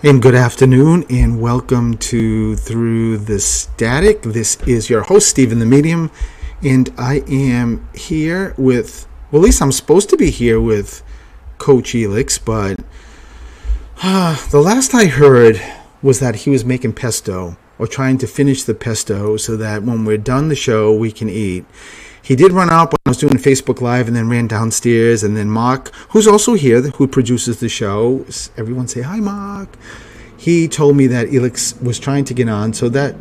And good afternoon, and welcome to Through the Static. This is your host, Stephen the Medium, and I am here with, well, at least I'm supposed to be here with Coach Elix, but the last I heard was that he was making pesto, or trying to finish the pesto so that when we're done the show, we can eat. He did run out when I was doing Facebook Live and then ran downstairs. And then Mark, who's also here, who produces the show, everyone say, hi, Mark. He told me that Elix was trying to get on, so that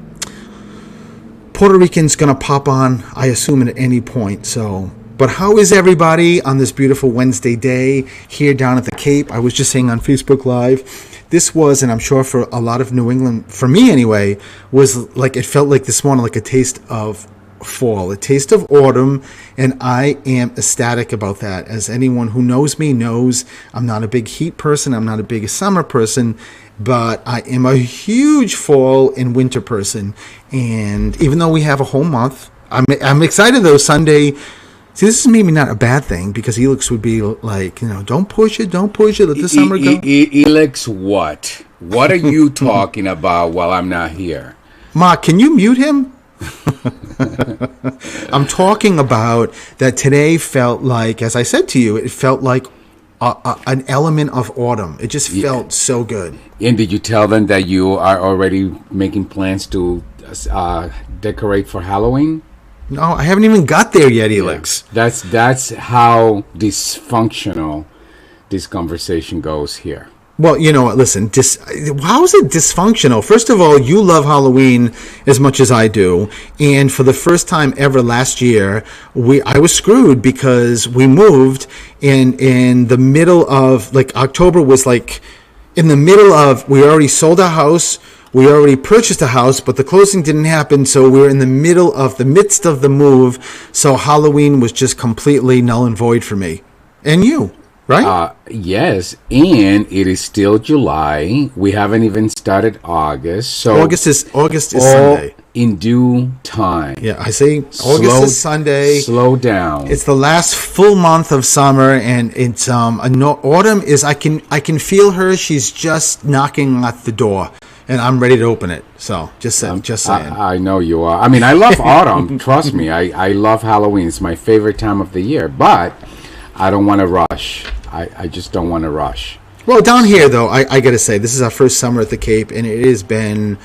Puerto Rican's going to pop on, I assume, at any point. So, but how is everybody on this beautiful Wednesday day here down at the Cape? I was just saying on Facebook Live, this was, and I'm sure for a lot of New England, for me anyway, was like, it felt like this morning like a taste of fall, a taste of autumn, and I am ecstatic about that. As anyone who knows me knows, I'm not a big heat person, I'm not a big summer person, but I am a huge fall and winter person. And even though we have a whole month, I'm excited though. Sunday, see, this is maybe not a bad thing, because Elix would be like, don't push it, let the summer go. Elix, what are you talking about while I'm not here? Mark, can you mute him? I'm talking about that today felt like, as I said to you, it felt like an element of autumn. It just felt so good. And did you tell them that you are already making plans to decorate for Halloween? No, I haven't even got there yet, Elix. Yeah. That's how dysfunctional this conversation goes here. Well, listen, how is it dysfunctional? First of all, you love Halloween as much as I do. And for the first time ever last year, I was screwed because we moved in the middle of, like, October was like in the middle of, we already sold our house. We already purchased a house, but the closing didn't happen. So we were in the midst of the move. So Halloween was just completely null and void for me and you. Right? Yes, and it is still July. We haven't even started August. So August is Sunday. In due time. Yeah, I say August is Sunday. Slow down. It's the last full month of summer, and it's autumn is. I can feel her. She's just knocking at the door, and I'm ready to open it. So just saying. I know you are. I mean, I love autumn. Trust me. I love Halloween. It's my favorite time of the year, but I don't want to rush. I just don't want to rush. Well, down here, though, I got to say, this is our first summer at the Cape, and it's been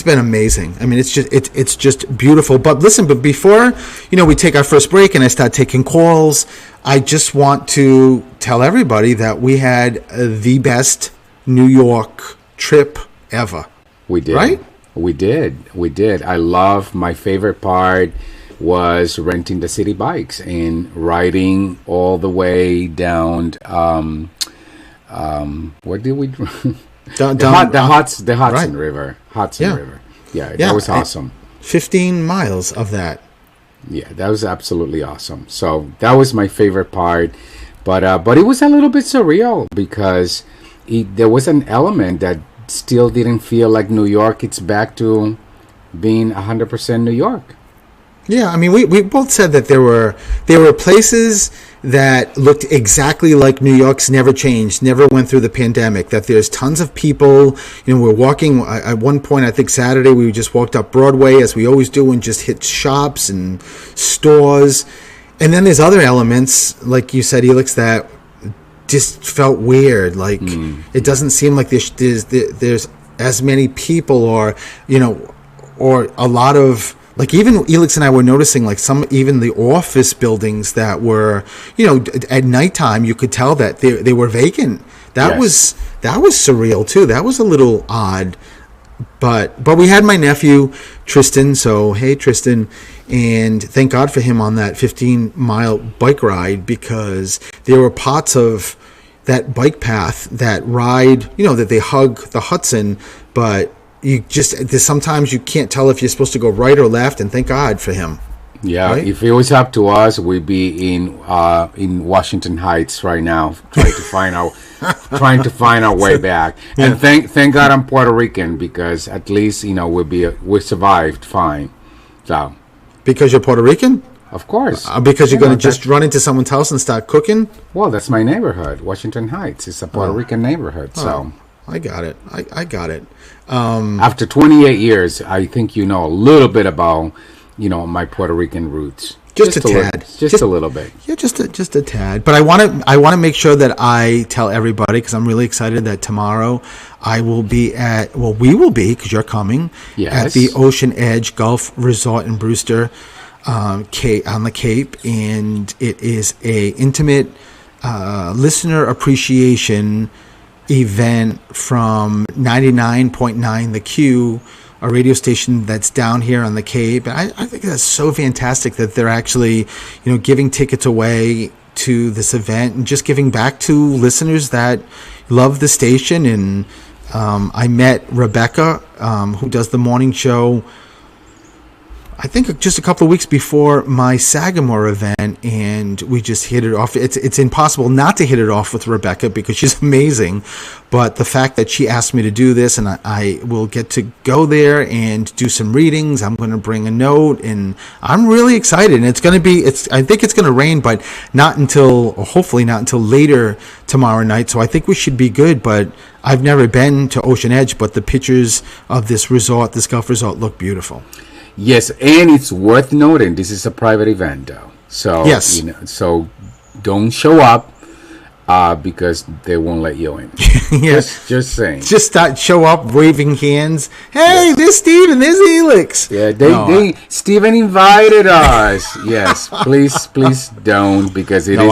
amazing. I mean, it's just beautiful. But listen, before, we take our first break and I start taking calls, I just want to tell everybody that we had the best New York trip ever. We did. Right? We did. I love, my favorite part was renting the city bikes and riding all the way down. What did we? The Hudson right. River. River. Yeah, that was awesome. 15 miles of that. Yeah, that was absolutely awesome. So that was my favorite part, but it was a little bit surreal because there was an element that still didn't feel like New York. It's back to being 100% New York. Yeah, I mean, we both said that there were places that looked exactly like New York's never changed, never went through the pandemic, that there's tons of people. We're walking, at one point, I think Saturday, we just walked up Broadway, as we always do, and just hit shops and stores. And then there's other elements, like you said, Elix, that just felt weird. Like, it doesn't seem like there's as many people or a lot of... Like, even Elix and I were noticing, like, even the office buildings that were, at nighttime, you could tell that they were vacant. That was surreal too. That was a little odd, but we had my nephew Tristan. So hey, Tristan, and thank God for him on that 15-mile bike ride, because there were parts of that bike path, that ride, that they hug the Hudson, but sometimes you can't tell if you're supposed to go right or left, and thank God for him. Yeah, right? If it was up to us, we'd be in Washington Heights right now, trying to find our way back. And thank God I'm Puerto Rican, because at least we survived fine. So because you're Puerto Rican? Of course. Because you're going to just run into someone's house and start cooking? Well, that's my neighborhood. Washington Heights is a Puerto Rican neighborhood. So I got it. I got it. After 28 years, I think you know a little bit about, my Puerto Rican roots. Just a tad. Just a little bit. Yeah, just a tad. But I want to make sure that I tell everybody, because I'm really excited that tomorrow I will be we will be, because you're coming, Yes. at the Ocean Edge Golf Resort in Brewster, on the Cape, and it is a intimate listener appreciation event from 99.9 The Q, a radio station that's down here on the Cape. And I think that's so fantastic that they're actually, giving tickets away to this event and just giving back to listeners that love the station. And I met Rebecca, who does the morning show, I think just a couple of weeks before my Sagamore event, and we just hit it off. It's impossible not to hit it off with Rebecca because she's amazing. But the fact that she asked me to do this, and I will get to go there and do some readings. I'm going to bring a note, and I'm really excited. And it's going to be, I think it's going to rain, but hopefully not until later tomorrow night. So I think we should be good. But I've never been to Ocean Edge, but the pictures of this golf resort, look beautiful. Yes, and it's worth noting this is a private event, though. So yes, so don't show up because they won't let you in. Yes, just saying. Just show up waving hands. Hey, yes. There's Steven. There's Elix. Yeah, Steven invited us. Yes, please don't, because it is.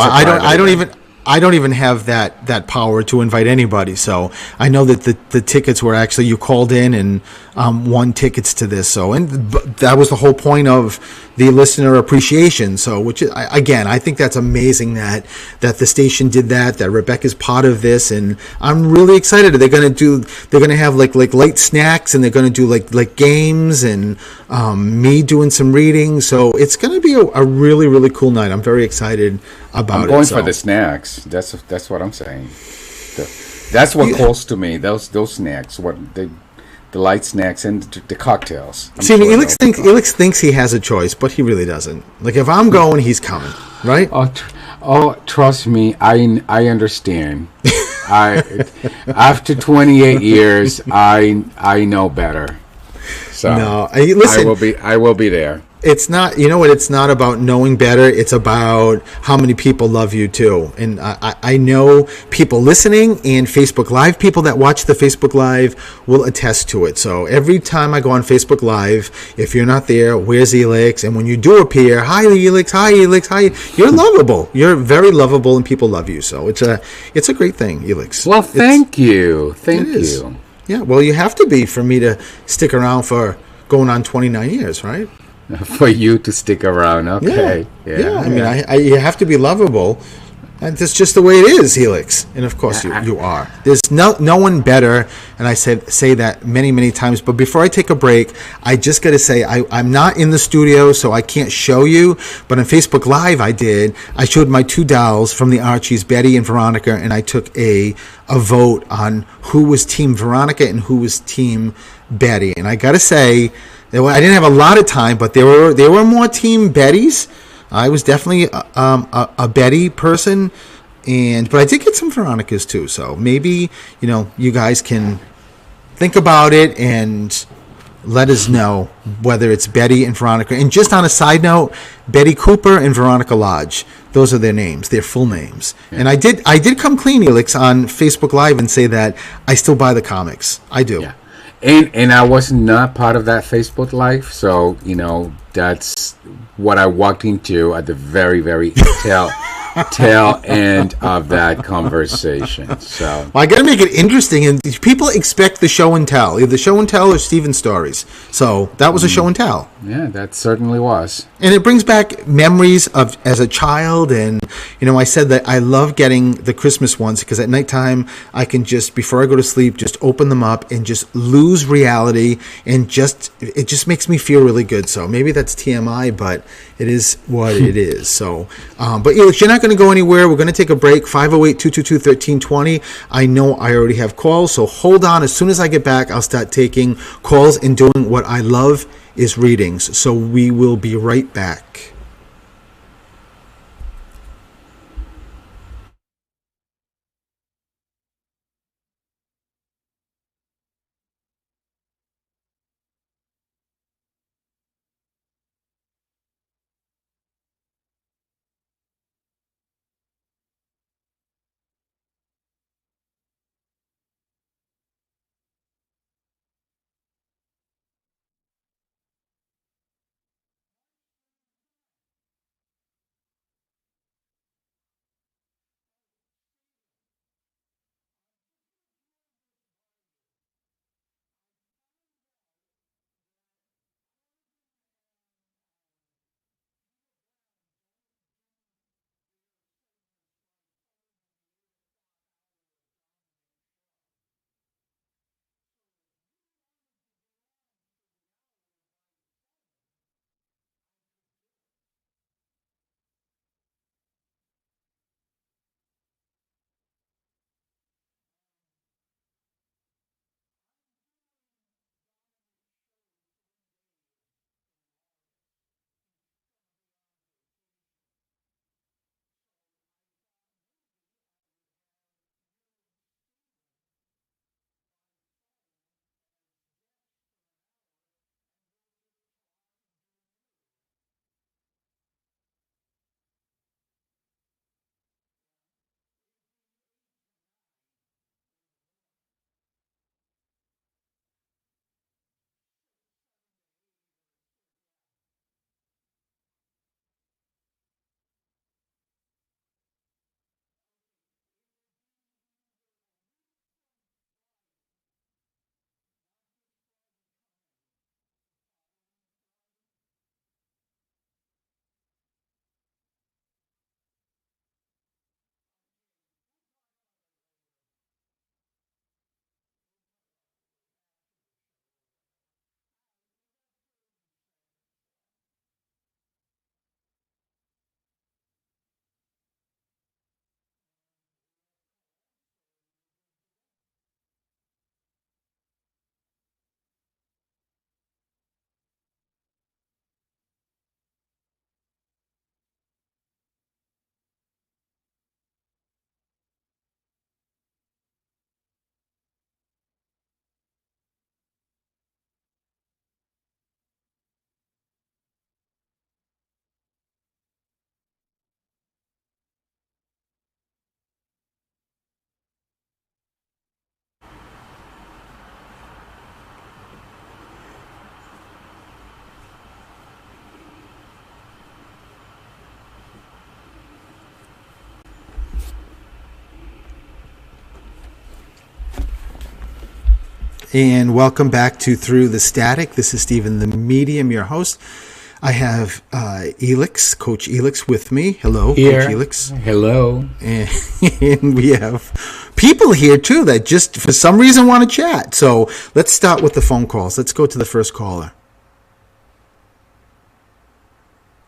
I don't even have that power to invite anybody. So I know that the tickets were actually, you called in and won tickets to this. So, and that was the whole point of the listener appreciation. So, which is, again, I think that's amazing that the station did that Rebecca's part of this, and I'm really excited. They're gonna have like light snacks, and they're gonna do like games, and me doing some reading. So it's gonna be a really, really cool night. I'm very excited about it. I'm going for the snacks. That's what I'm saying. That's what calls to me. Those snacks. What the light snacks and the cocktails. See, Elix thinks he has a choice, but he really doesn't. Like, if I'm going, he's coming, right? Oh, trust me, I understand. After 28 years, I know better. So no, listen, I will be there. It's not, it's not about knowing better. It's about how many people love you too. And I know people listening and Facebook Live, people that watch the Facebook Live will attest to it. So every time I go on Facebook Live, if you're not there, where's Elix? And when you do appear, hi Elix, hi. You're lovable. You're very lovable, and people love you. So it's a great thing, Elix. Well, thank you. Thank you. Yeah, well, you have to be for me to stick around for going on 29 years, right? For you to stick around, okay. Yeah. I mean, you have to be lovable, and that's just the way it is, Helix. And of course, you are. There's no one better, and I say that many times. But before I take a break, I just got to say I'm not in the studio, so I can't show you. But on Facebook Live, I showed my two dolls from the Archies, Betty and Veronica, and I took a vote on who was Team Veronica and who was Team Betty. And I got to say, I didn't have a lot of time, but there were more Team Bettys. I was definitely a Betty person, but I did get some Veronicas too. So maybe you guys can think about it and let us know whether it's Betty and Veronica. And just on a side note, Betty Cooper and Veronica Lodge, those are their names, their full names. Yeah. And I did come clean, Elix, on Facebook Live and say that I still buy the comics. I do. Yeah. And I was not part of that Facebook Live, so that's what I walked into at the very, very tail end of that conversation. So I got to make it interesting, and people expect the show and tell, either show and tell or Steven stories. So that was a show and tell. Yeah, that certainly was. And it brings back memories of as a child. And I said that I love getting the Christmas ones because at nighttime I can just, before I go to sleep, just open them up and just lose reality, and it just makes me feel really good. So maybe that's TMI, but it is what it is. So, but you're not going to go anywhere. We're going to take a break. 508-222-1320. I know I already have calls, so hold on. As soon as I get back, I'll start taking calls and doing what I love is readings. So we will be right back. And welcome back to Through the Static. This is Stephen the Medium, your host. I have Elix, Coach Elix with me. Hello, here. Coach Elix. Hello. And we have people here, too, that just for some reason want to chat. So let's start with the phone calls. Let's go to the first caller.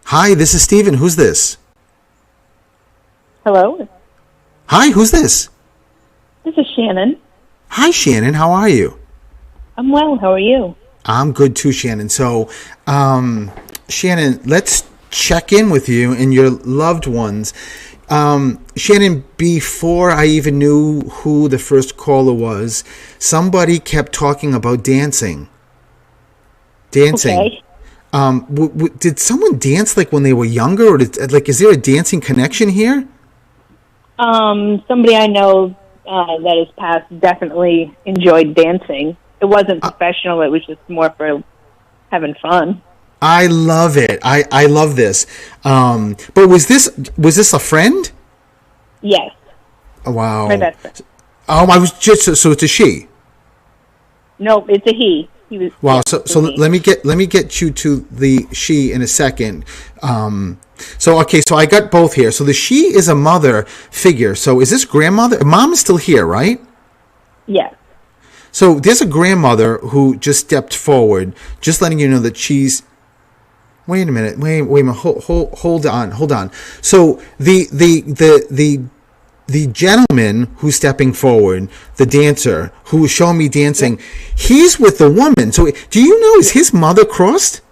Hi, this is Stephen. Who's this? Hello. Hi, who's this? This is Shannon. Hi, Shannon. How are you? I'm well. How are you? I'm good too, Shannon. So, Shannon, let's check in with you and your loved ones. Shannon, before I even knew who the first caller was, somebody kept talking about dancing. Okay. Did someone dance like when they were younger, or is there a dancing connection here? Somebody I know that is passed definitely enjoyed dancing. It wasn't professional. It was just more for having fun. I love it. I love this. But was this a friend? Yes. Oh, wow. My best friend. I was just so it's a she. No, it's a he. He was. Wow. Yeah, So let me get you to the she in a second. So I got both here. So the she is a mother figure. So is this grandmother? Mom is still here, right? Yes. So there's a grandmother who just stepped forward, just letting you know that she's. Wait a minute. Wait a minute. Hold on. So the gentleman who's stepping forward, the dancer who is showing me dancing, he's with the woman. So do you know, is his mother crossed?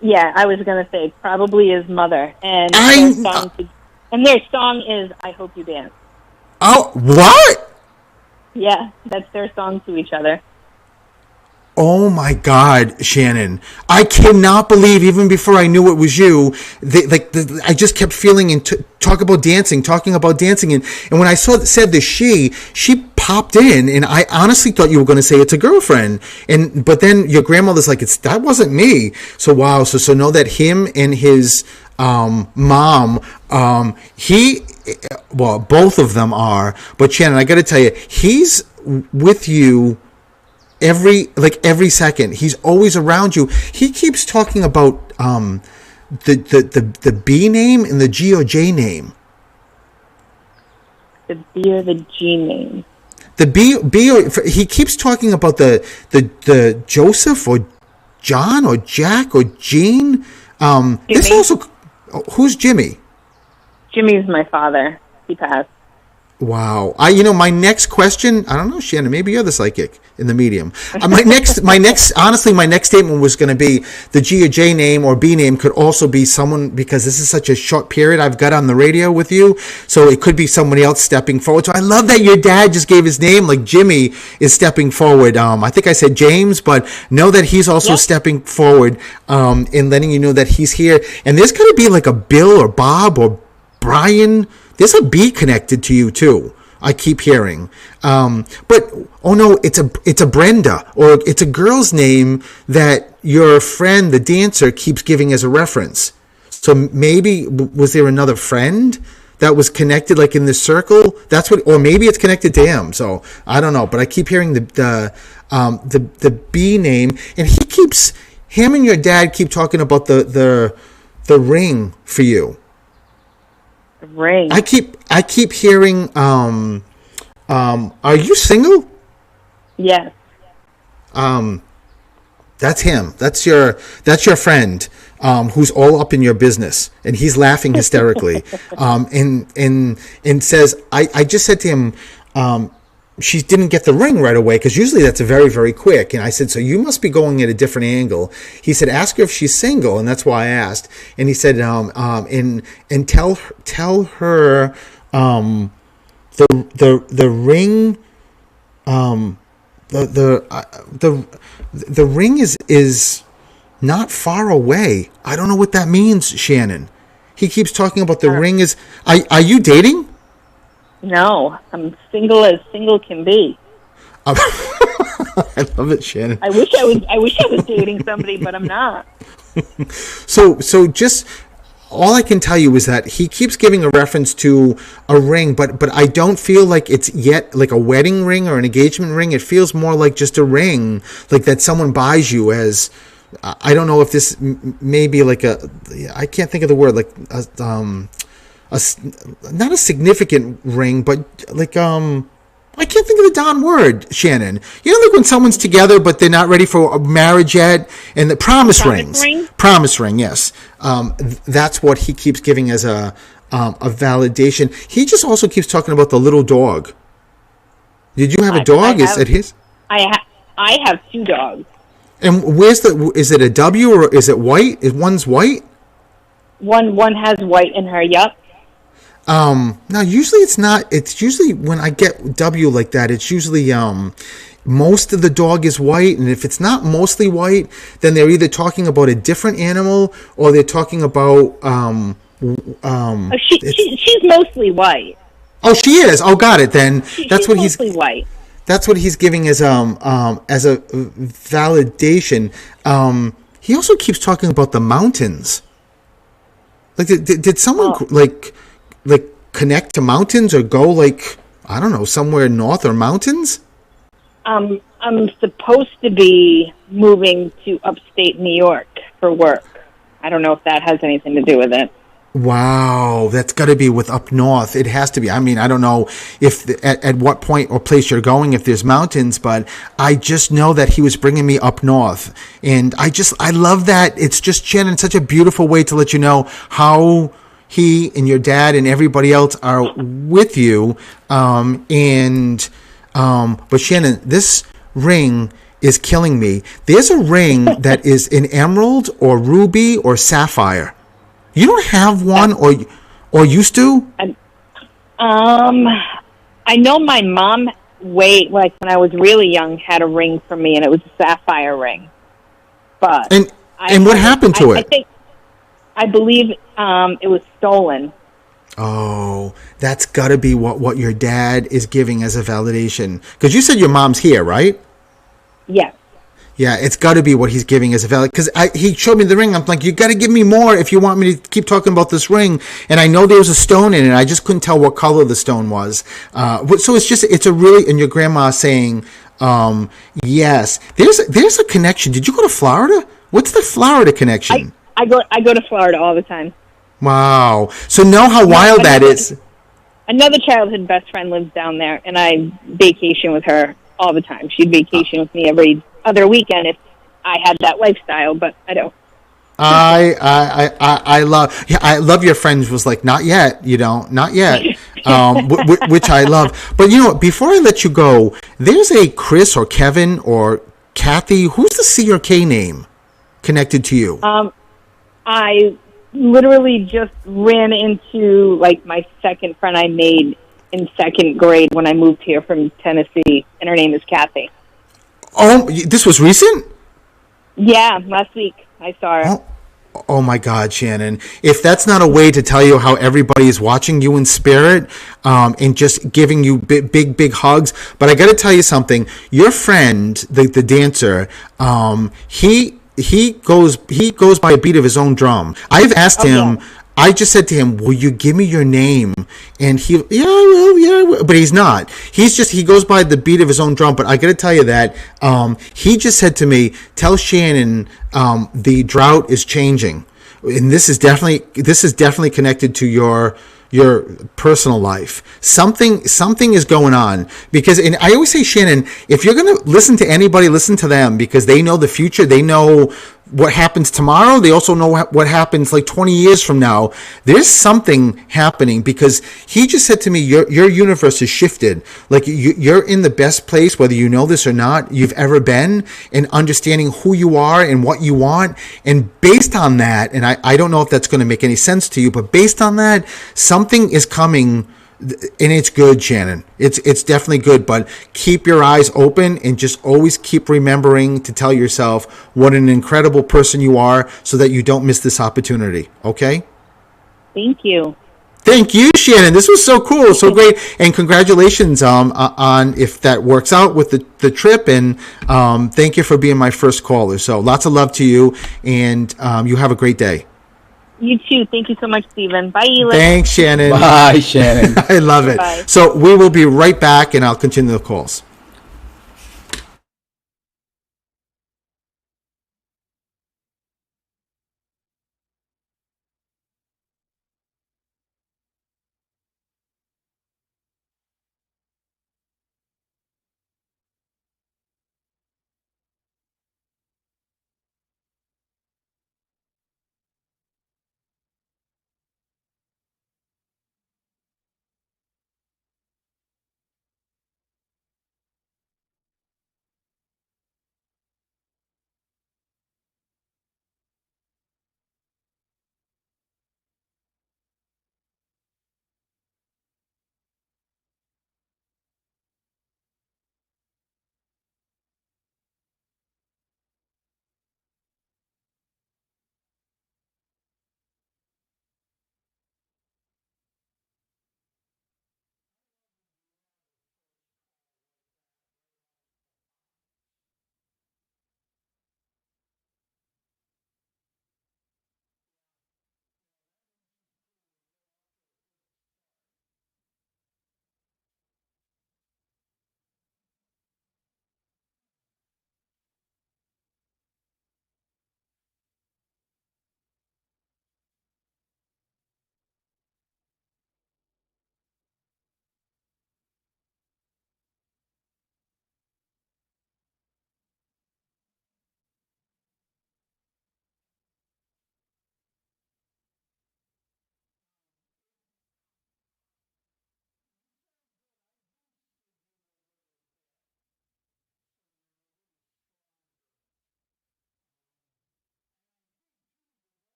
Yeah, I was going to say probably his mother. And their song is "I Hope You Dance." Oh, what? Yeah, that's their song to each other. Oh my God, Shannon! I cannot believe, even before I knew it was you, I just kept feeling and talking about dancing, and when I said the she popped in, and I honestly thought you were going to say it's a girlfriend, but then your grandmother's like, that wasn't me. So wow, so know that him and his mom, both of them are, but Shannon, I got to tell you, he's with you. Every second, he's always around you. He keeps talking about the B name and the G or J name. The B or the G name. The B or he keeps talking about the Joseph or John or Jack or Jean. This also, who's Jimmy? Jimmy's my father. He passed. Wow. My next question, I don't know, Shannon, maybe you're the psychic in the medium. My next statement was going to be the G or J name or B name could also be someone, because this is such a short period I've got on the radio with you. So it could be somebody else stepping forward. So I love that your dad just gave his name, like Jimmy is stepping forward. I think I said James, but know that he's also stepping forward, and letting you know that he's here. And there's going to be like a Bill or Bob or Brian. There's a B connected to you too. I keep hearing, but oh no, it's a Brenda, or it's a girl's name that your friend, the dancer, keeps giving as a reference. So maybe was there another friend that was connected, like in this circle? That's what, or maybe it's connected to him. So I don't know, but I keep hearing the B name, and him and your dad keep talking about the ring for you. Ring. I keep hearing. Are you single? Yes. That's him. That's your friend, who's all up in your business, and he's laughing hysterically. And says, I just said to him, she didn't get the ring right away, because usually that's a very, very quick. And I said, so you must be going at a different angle. He said, ask her if she's single, and that's why I asked. And he said, and tell her the ring, the ring is not far away. I don't know what that means, Shannon. He keeps talking about the ring is. Are you dating? No, I'm single as single can be. I love it, Shannon. I wish I was dating somebody, but I'm not. So just all I can tell you is that he keeps giving a reference to a ring, but I don't feel like it's yet like a wedding ring or an engagement ring. It feels more like just a ring, like that someone buys you as. I don't know if this may be like I can't think of the word, like not a significant ring, but like I can't think of the darn word, Shannon. You know, like when someone's together but they're not ready for a marriage yet, and the promise rings. Promise ring, yes. That's what he keeps giving as a validation. He just also keeps talking about the little dog. Did you have a dog? Is it his? I have 2 dogs. And is it a W or is it white? Is one's white? One has white in her, yep. Now usually it's not. It's usually when I get W like that, it's usually most of the dog is white, and if it's not mostly white, then they're either talking about a different animal or they're talking about she's mostly white. Oh, she is. Oh, got it. Then that's what he's mostly white. That's what he's giving as a validation. He also keeps talking about the mountains. Like did someone like connect to mountains or go like, I don't know, somewhere north or mountains? I'm supposed to be moving to upstate New York for work. I don't know if that has anything to do with it. Wow, that's got to be with up north. It has to be. I mean, I don't know if at what point or place you're going, if there's mountains, but I just know that he was bringing me up north. And I love that. It's just, Shannon, such a beautiful way to let you know how he and your dad and everybody else are with you. But Shannon, this ring is killing me. There's a ring that is an emerald or ruby or sapphire. You don't have one or used to? I know my mom, when I was really young, had a ring for me, and it was a sapphire ring. But and what happened to it? I believe it was stolen. Oh, that's got to be what your dad is giving as a validation. Because you said your mom's here, right? Yes. Yeah, it's got to be what he's giving as a valid. Because he showed me the ring. I'm like, you got to give me more if you want me to keep talking about this ring. And I know there was a stone in it. I just couldn't tell what color the stone was. So it's a really, and your grandma saying, yes. There's a connection. Did you go to Florida? What's the Florida connection? I go to Florida all the time. Wow. So know how wild that is. Another childhood best friend lives down there, and I vacation with her all the time. She'd vacation with me every other weekend if I had that lifestyle, but I don't. I love your friends was like, not yet, not yet, which I love. But before I let you go, there's a Chris or Kevin or Kathy. Who's the C or K name connected to you? I literally just ran into my second friend I made in second grade when I moved here from Tennessee, and her name is Kathy. Oh, this was recent? Yeah, last week I saw her. Oh my God, Shannon. If that's not a way to tell you how everybody is watching you in spirit and just giving you big hugs. But I got to tell you something. Your friend, the dancer, he goes by a beat of his own drum. I've asked him. Yeah. I just said to him, will you give me your name? And I will. But he's not. He goes by the beat of his own drum. But I got to tell you that he just said to me, tell Shannon the drought is changing. And this is definitely connected to your personal life. Something is going on, because, and I always say, Shannon, if you're going to listen to anybody, listen to them, because they know the future. They know what happens tomorrow. They also know what happens 20 years from now. There's something happening, because he just said to me, your universe is shifted. You're in the best place, whether you know this or not, you've ever been, in understanding who you are and what you want. And based on that, and I don't know if that's going to make any sense to you, but based on that, something is coming. And it's good, Shannon. It's definitely good, but keep your eyes open and just always keep remembering to tell yourself what an incredible person you are, so that you don't miss this opportunity. Okay? Thank you. Thank you, Shannon. This was so cool, so great, and congratulations on if that works out with the trip. And thank you for being my first caller. So lots of love to you, and you have a great day. You too. Thank you so much, Stephen. Bye, Elix. Thanks, Shannon. Bye, Shannon. I love it. Bye. So we will be right back, and I'll continue the calls.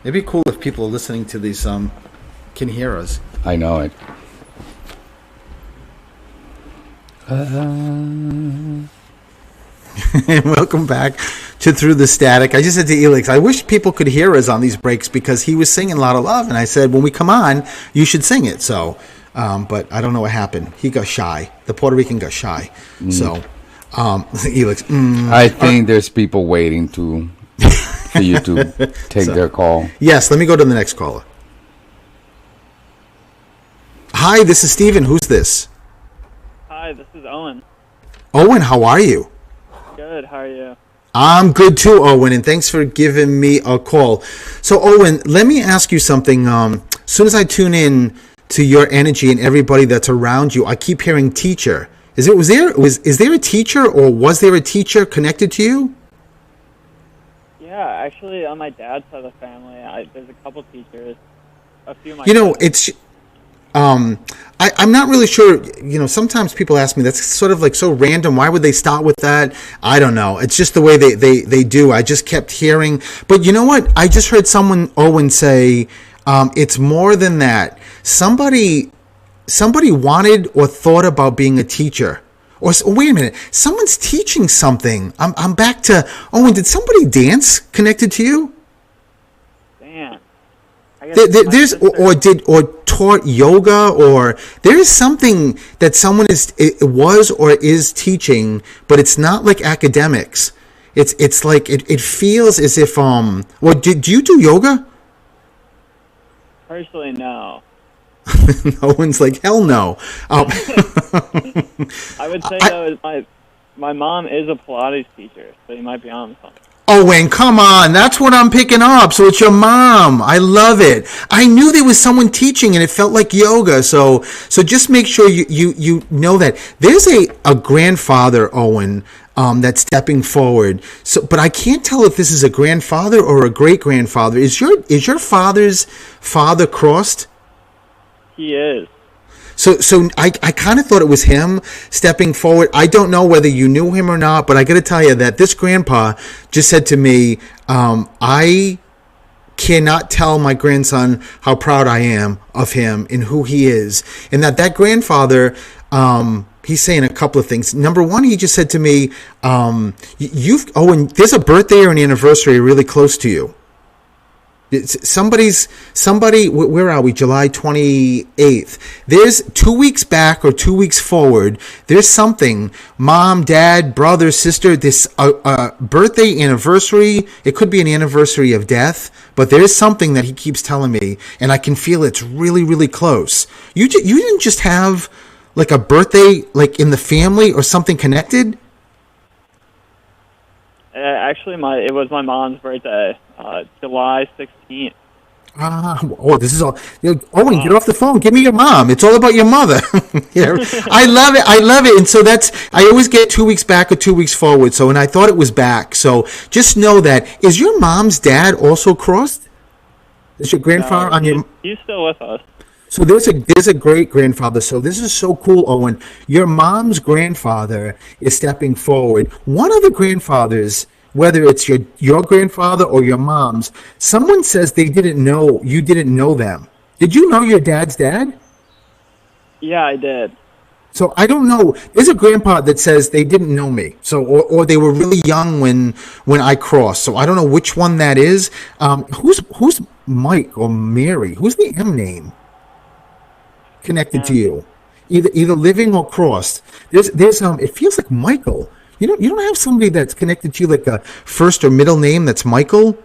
It'd be cool if people listening to these can hear us. I know it. And welcome back to Through the Static. I just said to Elix, I wish people could hear us on these breaks because he was singing a lot of love, and I said, when we come on, you should sing it. So, but I don't know what happened. He got shy. The Puerto Rican got shy. So, Elix. I think there's people waiting for you to take their call. Yes, let me go to the next caller. Hi, this is Steven. Who's this? Hi, this is Owen. Owen, how are you? Good, how are you? I'm good too, Owen, and thanks for giving me a call. So, Owen, let me ask you something. As soon as I tune in to your energy and everybody that's around you, I keep hearing teacher. Is there a teacher, or was there a teacher connected to you? Yeah, actually, on my dad's side of the family, there's a couple teachers. A few of my It's I'm not really sure. Sometimes people ask me, that's sort of like so random. Why would they start with that? I don't know. It's just the way they do. I just kept hearing. But you know what? I just heard someone, Owen, say it's more than that. Somebody wanted or thought about being a teacher. Or wait a minute, someone's teaching something. I'm back to Owen. Did somebody dance connected to you? Damn. There's or taught yoga, or there is something that someone was or is teaching, but it's not like academics. It's like it feels as if do you do yoga? Personally, no. No one's like, hell no. I would say though, my mom is a Pilates teacher, so you might be on something. Owen, come on. That's what I'm picking up. So it's your mom. I love it. I knew there was someone teaching and it felt like yoga. So just make sure you know that. There's a grandfather, Owen, that's stepping forward. So, but I can't tell if this is a grandfather or a great grandfather. Is your father's father crossed? He is. So I kind of thought it was him stepping forward. I don't know whether you knew him or not, but I got to tell you that this grandpa just said to me, I cannot tell my grandson how proud I am of him and who he is. And that grandfather, he's saying a couple of things. Number one, he just said to me, and there's a birthday or an anniversary really close to you. Somebody, where are we? July 28th. There's 2 weeks back or 2 weeks forward. There's something, mom, dad, brother, sister, this birthday, anniversary. It could be an anniversary of death, but there's something that he keeps telling me, and I can feel it's really, really close. You didn't just have like a birthday like in the family or something connected? Actually, it was my mom's birthday, July 16th. This is all. Owen, get off the phone. Give me your mom. It's all about your mother. Yeah, I love it. And so I always get 2 weeks back or 2 weeks forward. So, and I thought it was back. So just know that. Is your mom's dad also crossed? Is your grandfather on your? He's still with us. So there's a great grandfather. So this is so cool, Owen. Your mom's grandfather is stepping forward. One of the grandfathers, whether it's your grandfather or your mom's, someone says you didn't know them. Did you know your dad's dad? Yeah, I did. So I don't know. There's a grandpa that says they didn't know me. So or they were really young when I crossed. So I don't know which one that is. Who's Mike or Mary? Who's the M name connected to you? Either living or crossed. There's it feels like Michael. You don't have somebody that's connected to you like a first or middle name that's Michael?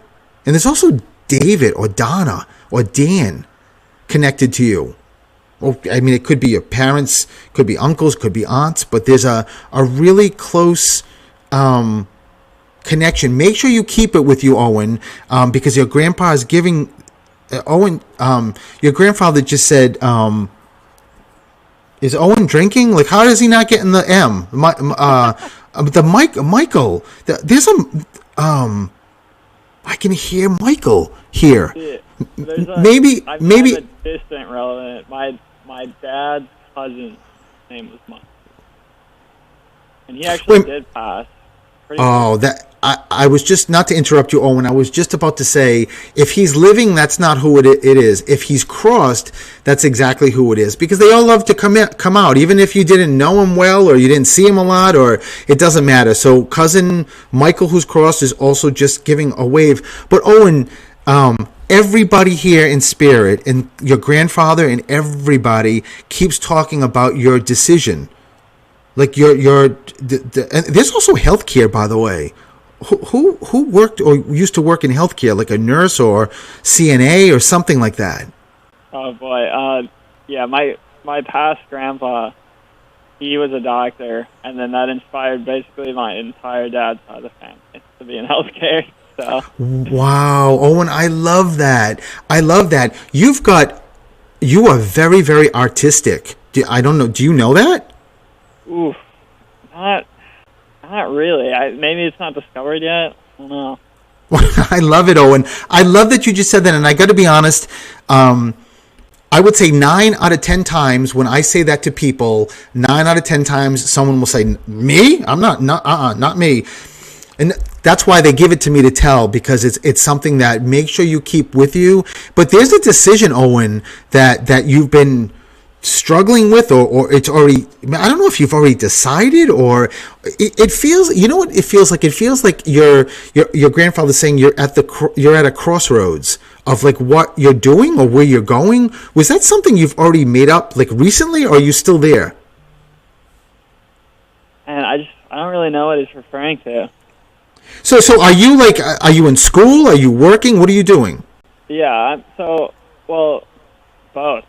And there's also David or Donna or Dan connected to you. Well, I mean, it could be your parents, could be uncles, could be aunts, but there's a really close connection. Make sure you keep it with you, Owen, because your grandpa is giving... Owen, your grandfather just said... is Owen drinking? Like, how is he not getting the M? Michael. There's I can hear Michael here. Yeah, maybe a distant relative. My dad's cousin's name was Mike, and he actually did pass. I was just, not to interrupt you, Owen, I was just about to say, if he's living, that's not who it is. If he's crossed, that's exactly who it is. Because they all love to come out, even if you didn't know him well, or you didn't see him a lot, or it doesn't matter. So cousin Michael, who's crossed, is also just giving a wave. But Owen, everybody here in spirit, and your grandfather and everybody keeps talking about your decision. Like and there's also healthcare, by the way. Who worked or used to work in healthcare, like a nurse or CNA or something like that? Oh boy, yeah, my past grandpa, he was a doctor, and then that inspired basically my entire dad's side of the family to be in healthcare. So. Wow, Owen, I love that. You are very, very artistic. I don't know. Do you know that? Oof, not really. Maybe it's not discovered yet. I don't know. I love it, Owen. I love that you just said that, and I got to be honest. I would say 9 out of 10 times when I say that to people, 9 out of 10 times someone will say, "Me? I'm not me." And that's why they give it to me to tell, because it's something that make sure you keep with you. But there's a decision, Owen, that you've been struggling with, or it's already, I don't know if you've already decided, or it feels, you know what it feels like? It feels like your grandfather's saying you're at a crossroads of like what you're doing or where you're going. Was that something you've already made up like recently, or are you still there? And I don't really know what it's referring to. So are you in school? Are you working? What are you doing? Yeah, both.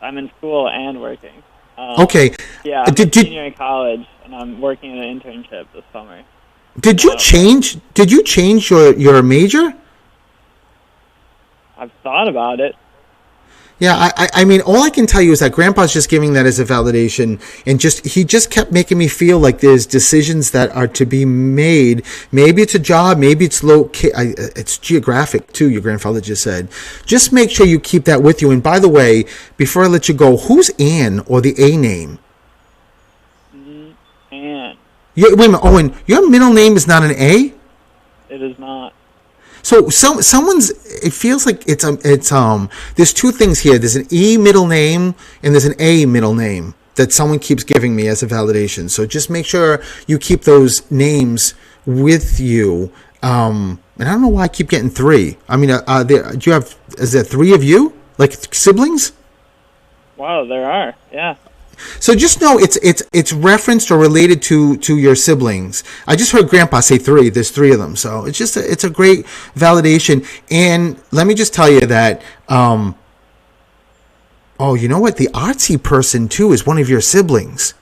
I'm in school and working. Okay. Yeah, I'm a senior in college, and I'm working in an internship this summer. Did you change? Did you change your major? I've thought about it. Yeah, I mean, all I can tell you is that Grandpa's just giving that as a validation, and he just kept making me feel like there's decisions that are to be made. Maybe it's a job, maybe it's it's geographic too. Your grandfather just said. Just make sure you keep that with you. And by the way, before I let you go, who's Ann or the A name? Ann. Wait a minute, Owen. Your middle name is not an A? It is not. So someone's. It feels like it's There's two things here. There's an E middle name and there's an A middle name that someone keeps giving me as a validation. So just make sure you keep those names with you. And I don't know why I keep getting three. I mean, is there three of you, like siblings? Wow, there are. Yeah. So just know it's referenced or related to your siblings. I just heard Grandpa say three. There's three of them. So it's a great validation. And let me just tell you that. Oh, you know what? The artsy person too is one of your siblings.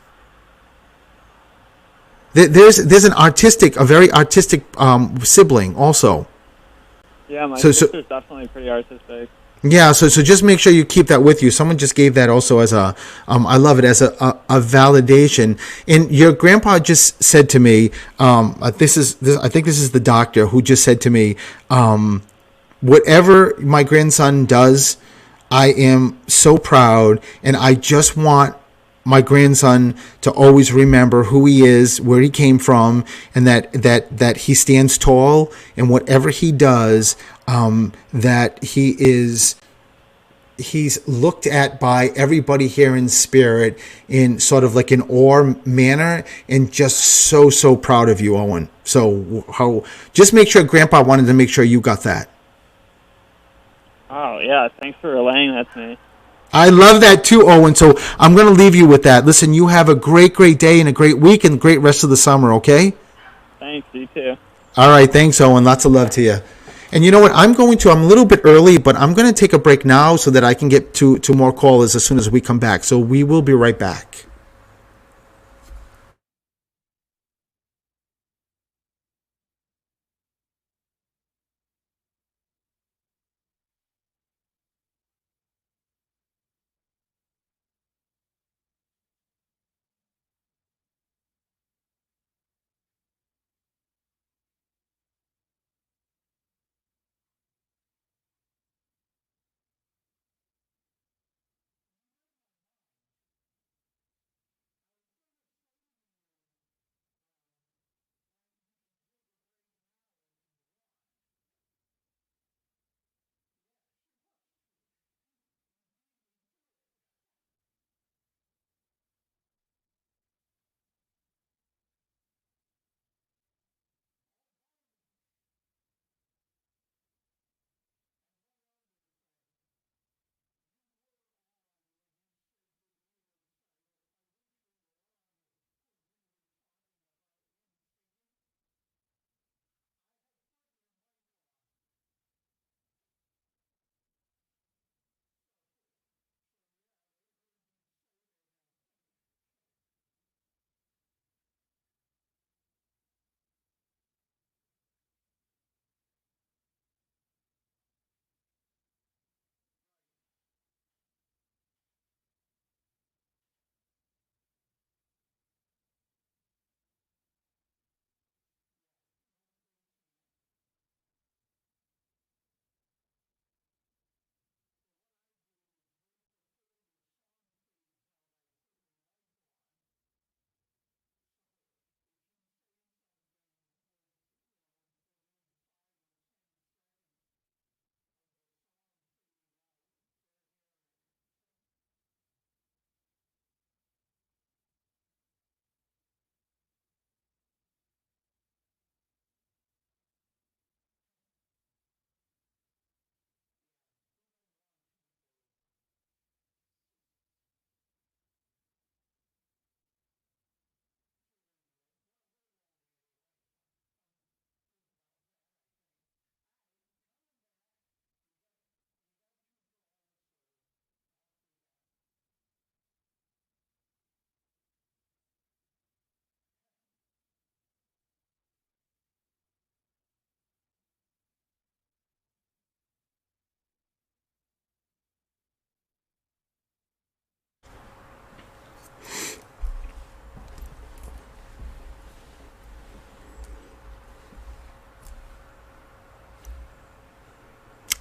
There's a very artistic sibling also. Yeah, my sister's definitely pretty artistic. Yeah, so just make sure you keep that with you. Someone just gave that also as I love it, as a validation. And your grandpa just said to me, I think this is the doctor who just said to me, whatever my grandson does, I am so proud, and I just want my grandson to always remember who he is, where he came from, and that he stands tall, and whatever he does, that he's looked at by everybody here in spirit in sort of like an awe manner, and just so proud of you, Owen. So just make sure Grandpa wanted to make sure you got that. Oh, yeah. Thanks for relaying that to me. I love that too, Owen. So I'm going to leave you with that. Listen, you have a great day and a great week and a great rest of the summer, okay? Thanks. You too. All right. Thanks, Owen. Lots of love to you. And you know what? I'm a little bit early, but I'm going to take a break now so that I can get to more callers as soon as we come back. So we will be right back.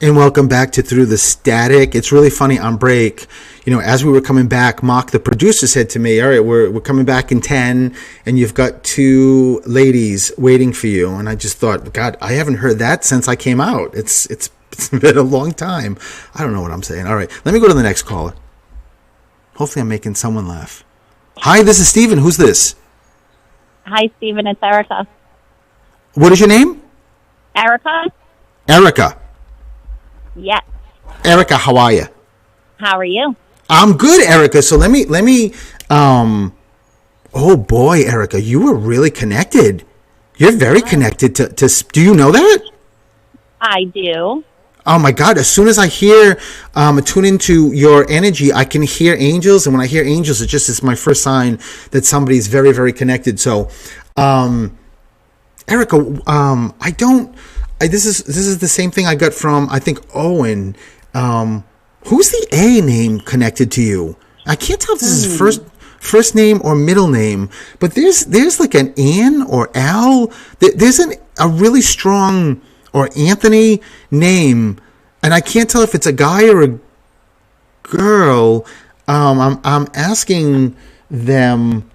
And welcome back to Through the Static. It's really funny on break. You know, as we were coming back, Mark, the producer, said to me, all right, we're coming back in 10, and you've got 2 ladies waiting for you. And I just thought, God, I haven't heard that since I came out. It's been a long time. I don't know what I'm saying. All right, let me go to the next caller. Hopefully I'm making someone laugh. Hi, this is Steven. Who's this? Hi, Stephen. It's Erica. What is your name? Erica? Erica. Yes. Erica, how are you? How are you? I'm good, Erica. So let me oh boy, Erica, you were really connected. You're very connected to do you know that? I do. Oh my God, as soon as I hear tune into your energy, I can hear angels, and when I hear angels, it's my first sign that somebody's very, very connected. So Erica, this is the same thing I got from, I think, Owen. Who's the A name connected to you? I can't tell if this is first name or middle name, but there's like an Ann or Al. There's a really strong, or Anthony name, and I can't tell if it's a guy or a girl. I'm asking them.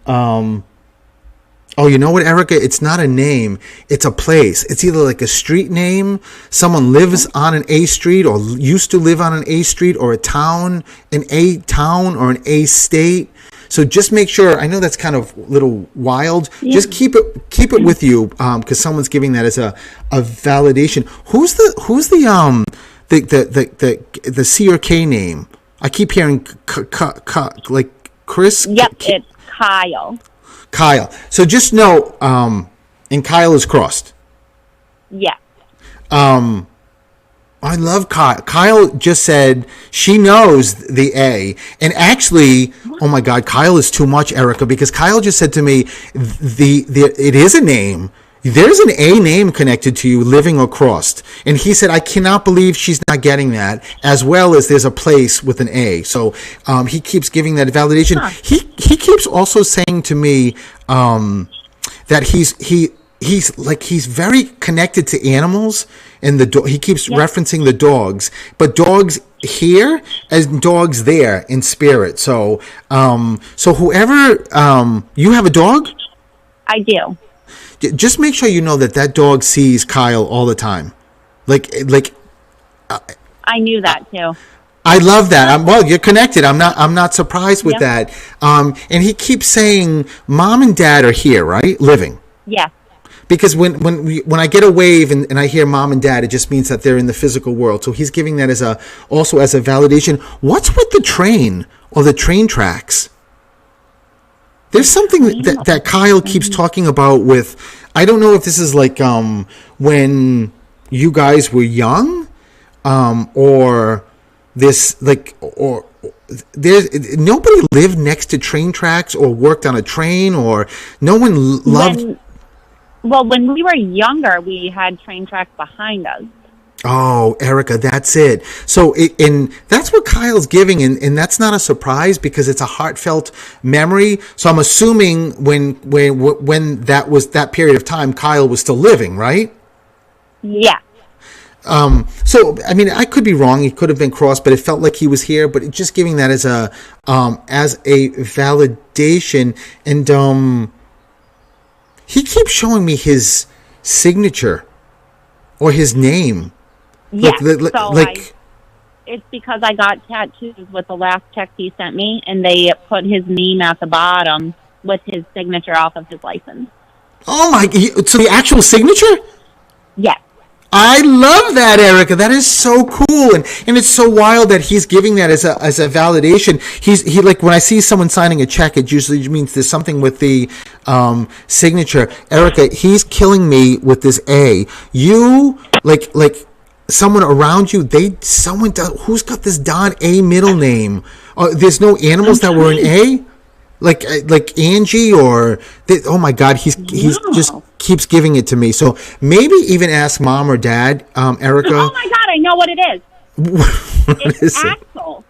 Oh, you know what, Erica? It's not a name. It's a place. It's either like a street name, someone lives on an A street or used to live on an A street, or a town or an A state. So just make sure. I know that's kind of a little wild. Yeah. Just keep it with you, because someone's giving that as a validation. Who's the C or K name? I keep hearing like Chris. Yep, it's Kyle. Kyle. So just know, and Kyle is crossed. Yeah. I love Kyle. Kyle just said she knows the A. And actually, oh my God, Kyle is too much, Erica, because Kyle just said to me, it is a name. There's an A name connected to you, living or crossed. And he said, I cannot believe she's not getting that, as well as there's a place with an A. So he keeps giving that validation. Huh. He keeps also saying to me that he's very connected to animals, and he keeps referencing the dogs, but dogs here as dogs there in spirit. So whoever you have a dog? I do. Just make sure you know that dog sees Kyle all the time. Like I knew that too. I love that. Well, you're connected. I'm not surprised with that. And he keeps saying mom and dad are here, right? Living. Yeah. Because when I get a wave and I hear mom and dad, it just means that they're in the physical world. So he's giving that also as a validation. What's with the train or the train tracks? There's something that Kyle keeps talking about with, I don't know if this is like when you guys were young, or this like, or there's nobody lived next to train tracks or worked on a train, or no one loved. When we were younger, we had train tracks behind us. Oh, Erica, that's it. So, and that's what Kyle's giving, and that's not a surprise because it's a heartfelt memory. So I'm assuming when that was that period of time, Kyle was still living, right? Yeah. So, I mean, I could be wrong. He could have been crossed, but it felt like he was here. But just giving that as a validation, and he keeps showing me his signature or his name. Yes, it's because I got tattoos with the last text he sent me, and they put his name at the bottom with his signature off of his license. Oh my! So the actual signature? Yes. I love that, Erica. That is so cool, and it's so wild that he's giving that as a validation. He like when I see someone signing a check, it usually means there's something with the signature. Erica, he's killing me with this A. You like. Someone around you, who's got this Don A middle name? There's no animals that were in A, like Angie or. Oh my God, he's just keeps giving it to me. So maybe even ask mom or dad, Erica. Oh my God, I know what it is. It's Axel.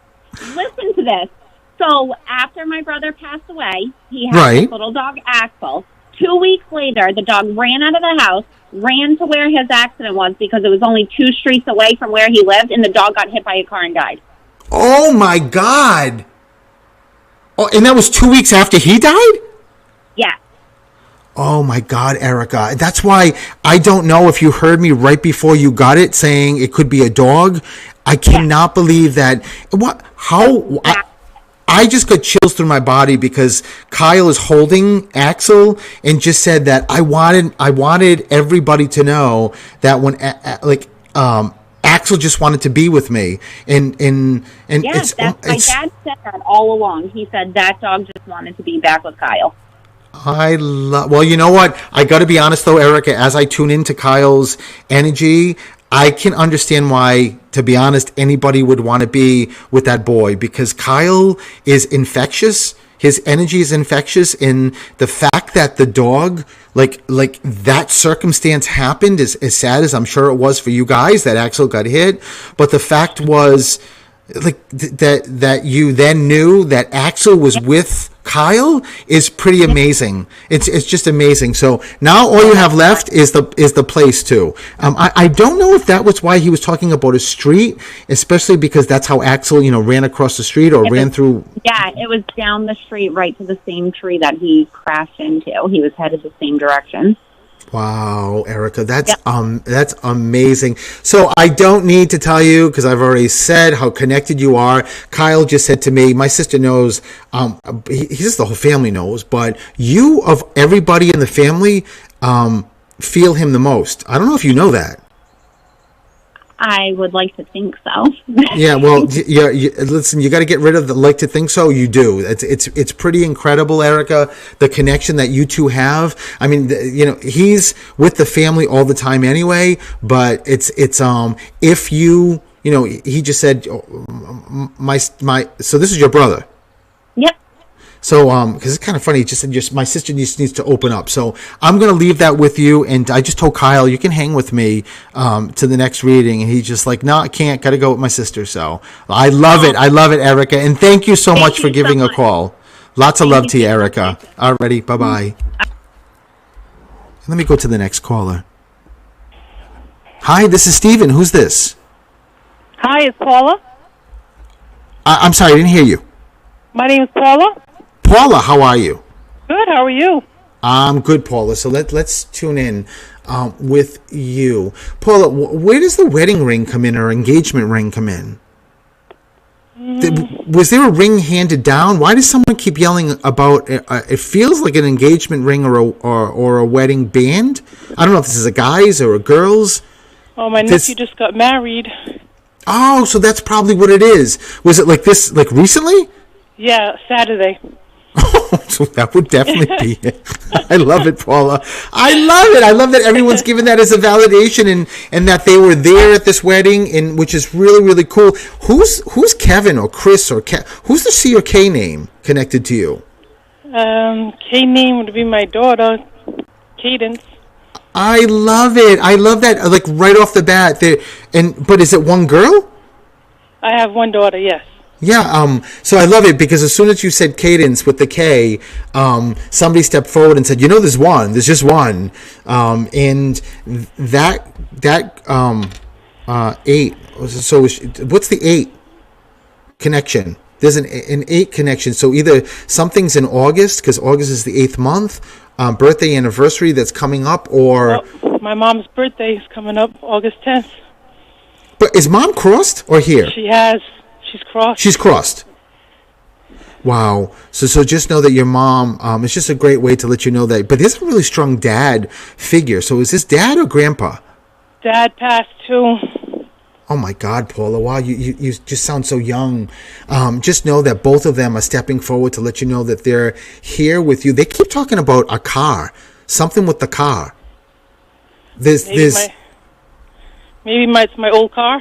Listen to this. So after my brother passed away, he had his little dog Axel, 2 weeks later, the dog ran out of the house, ran to where his accident was because it was only 2 streets away from where he lived, and the dog got hit by a car and died. Oh, my God. Oh, and that was 2 weeks after he died? Yeah. Oh, my God, Erica. That's why I don't know if you heard me right before you got it saying it could be a dog. I cannot believe that. What? How? I just got chills through my body because Kyle is holding Axel and just said that I wanted everybody to know that when Axel just wanted to be with me and yes, my dad said that all along. He said that dog just wanted to be back with Kyle. Well, you know what? I got to be honest though, Erica, as I tune into Kyle's energy, I can understand why, to be honest, anybody would want to be with that boy because Kyle is infectious. His energy is infectious, and the fact that the dog, like that circumstance happened, as sad as I'm sure it was for you guys that Axel got hit, but the fact was, like that you then knew that Axel was with Kyle is pretty amazing. It's just amazing. So now all you have left is the place too. I don't know if that was why he was talking about a street, especially because that's how Axel ran across the street or ran through. Yeah, it was down the street right to the same tree that he crashed into. He was headed the same direction. Wow, Erica, that's amazing. So I don't need to tell you because I've already said how connected you are. Kyle just said to me, my sister knows, he says the whole family knows, but you of everybody in the family feel him the most. I don't know if you know that. I would like to think so. Yeah, well, listen, you got to get rid of the like to think so. You do. It's pretty incredible, Erica, the connection that you two have. I mean, he's with the family all the time anyway, but it's if you he just said my so this is your brother. Yep. So, because it's kind of funny, he just said, my sister just needs to open up. So I'm going to leave that with you. And I just told Kyle, you can hang with me to the next reading. And he's just like, no, I can't. Got to go with my sister. So I love it. I love it, Erica. And thank you so much for giving a call. Lots of love to you, Erica. Alrighty. Bye-bye. Let me go to the next caller. Hi, this is Steven. Who's this? Hi, it's Paula. I'm sorry, I didn't hear you. My name is Paula. Paula, how are you? Good, how are you? I'm good, Paula. So let's tune in with you. Paula, where does the wedding ring come in or engagement ring come in? Was there a ring handed down? Why does someone keep yelling about it feels like an engagement ring or a wedding band? I don't know if this is a guy's or a girl's. Oh, my nephew just got married. Oh, so that's probably what it is. Was it like this, like recently? Yeah, Saturday. So that would definitely be it. I love it, Paula. I love it. I love that everyone's given that as a validation and that they were there at this wedding, and which is really, really cool. Who's Kevin or Chris or who's the C or K name connected to you? K name would be my daughter, Cadence. I love it. I love that. Like right off the bat. But is it one girl? I have one daughter. Yes. Yeah, so I love it because as soon as you said Cadence with the K, somebody stepped forward and said, there's one, there's just one. And that 8, so what's the 8 connection? There's an 8 connection. So either something's in August, because August is the 8th month, birthday anniversary that's coming up, or... Well, my mom's birthday is coming up August 10th. But is Mom crossed or here? She has... She's crossed. She's crossed. Wow. So just know that your mom, it's just a great way to let you know that. But there's a really strong dad figure. So is this dad or grandpa? Dad passed too. Oh my God, Paula. Wow, you just sound so young. Just know that both of them are stepping forward to let you know that they're here with you. They keep talking about a car. Something with the car. Maybe it's my old car.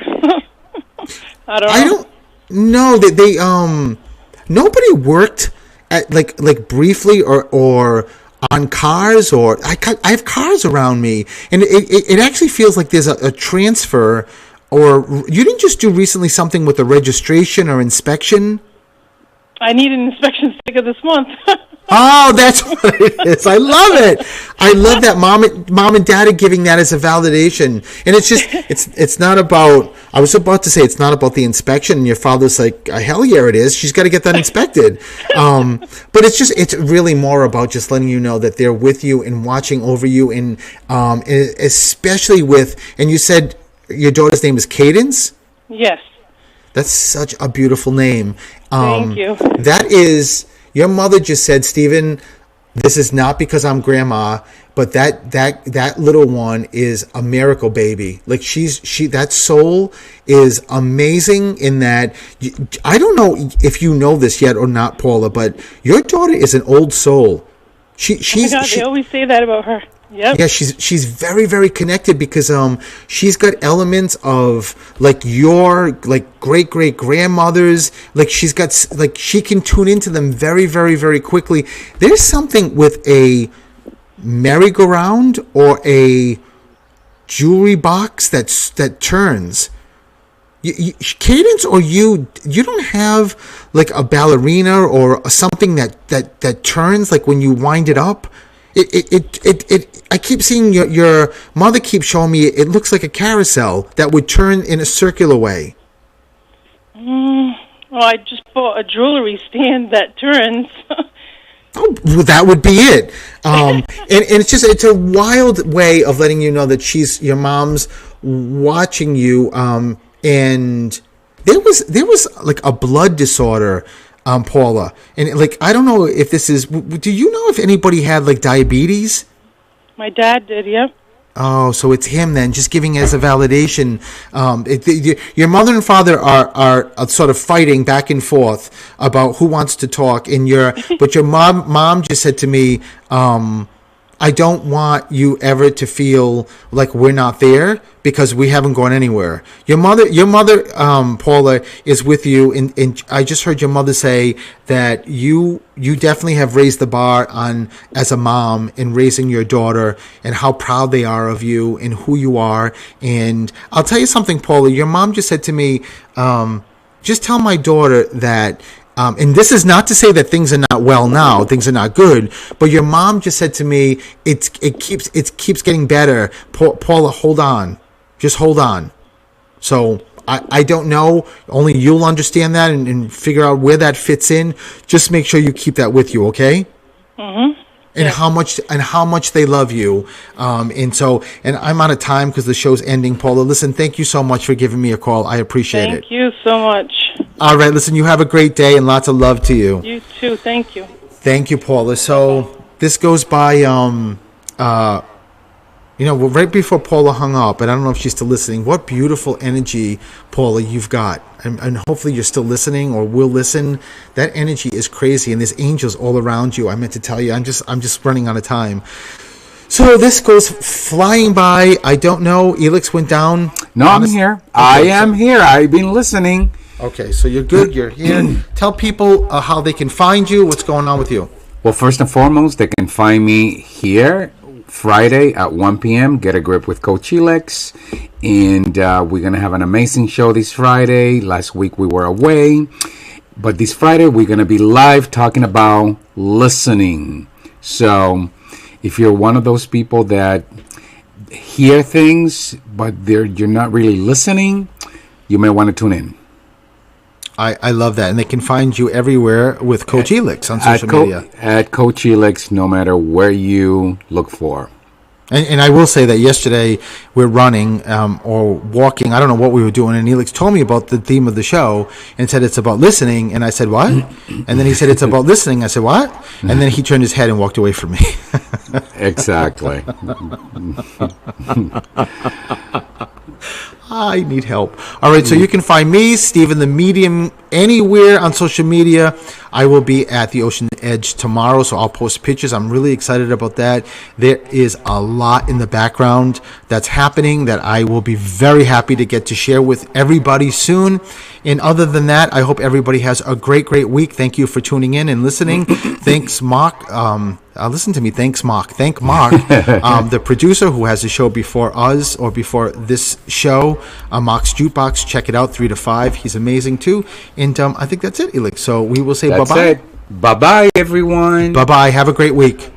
I don't know. No, they nobody worked at like briefly or on cars, or I have cars around me, and it actually feels like there's a transfer, or you didn't just do recently something with a registration or inspection? I need an inspection sticker this month. Oh, that's what it is. I love it. I love that mom and dad are giving that as a validation. And it's just, it's not about, I was about to say it's not about the inspection. And your father's like, hell yeah, it is. She's got to get that inspected. But it's really more about just letting you know that they're with you and watching over you. And especially with, and you said your daughter's name is Cadence? Yes. That's such a beautiful name. Thank you. That is, your mother just said, Stephen, this is not because I'm grandma, but that little one is a miracle baby. Like that soul is amazing in that. I don't know if you know this yet or not, Paula, but your daughter is an old soul. They always say that about her. Yep. Yeah, she's very, very connected because she's got elements of like your great grandmothers. Like she's got she can tune into them very, very, very quickly. There's something with a merry-go-round or a jewelry box that turns. Cadence, or you don't have like a ballerina or something that turns like when you wind it up. I keep seeing your mother keeps showing me it looks like a carousel that would turn in a circular way. Well, I just bought a jewelry stand that turns. Oh, well, that would be it. And it's a wild way of letting you know that your mom's watching you. And there was like a blood disorder. Paula, and like I don't know if this is. Do you know if anybody had like diabetes? My dad did, yeah. Oh, so it's him then, just giving as a validation. Your mother and father are sort of fighting back and forth about who wants to talk. But your mom just said to me, I don't want you ever to feel like we're not there because we haven't gone anywhere. Your mother, Paula, is with you, and I just heard your mother say that you definitely have raised the bar on as a mom in raising your daughter and how proud they are of you and who you are. And I'll tell you something, Paula. Your mom just said to me, just tell my daughter that. And this is not to say that things are not well now, things are not good, but your mom just said to me, it keeps getting better. Paula, hold on, just hold on. So I don't know, only you'll understand that and figure out where that fits in. Just make sure you keep that with you, okay? Mm-hmm. And how much they love you, and I'm out of time because the show's ending. Paula, listen, thank you so much for giving me a call. I appreciate it. Thank you so much. All right, listen, you have a great day and lots of love to you. You too. Thank you. Thank you, Paula. So this goes by, right before Paula hung up, and I don't know if she's still listening. What beautiful energy, Paula, you've got. And hopefully you're still listening or will listen. That energy is crazy, and there's angels all around you. I meant to tell you, I'm just running out of time. So this goes flying by. I don't know. Elix went down. No, I'm here. Okay, I am here. I've been listening. Okay, so you're good. You're here. Tell people how they can find you. What's going on with you? Well, first and foremost, they can find me here Friday at 1 p.m. Get a Grip with Coach Elix. And we're going to have an amazing show this Friday. Last week we were away. But this Friday we're going to be live talking about listening. So if you're one of those people that hear things, but you're not really listening, you may want to tune in. I love that. And they can find you everywhere with Coach Elix on social media. At Coach Elix, no matter where you look for. And I will say that yesterday we're running or walking. I don't know what we were doing. And Elix told me about the theme of the show and said it's about listening. And I said, what? And then he said it's about listening. I said, what? And then he turned his head and walked away from me. Exactly. I need help. All right, so you can find me, Stephen the Medium, anywhere on social media. I will be at the Ocean Edge tomorrow, so I'll post pictures. I'm really excited about that. There is a lot in the background that's happening that I will be very happy to get to share with everybody soon. And other than that, I hope everybody has a great, great week. Thank you for tuning in and listening. Thanks, Mark. Listen to me. Thanks, Mark. Thank Mark, the producer who has the show before us or before this show, Mark's Jukebox. Check it out, 3 to 5. He's amazing too. And I think that's it, Elix. So we will say bye-bye. Bye-bye, everyone. Bye-bye. Have a great week.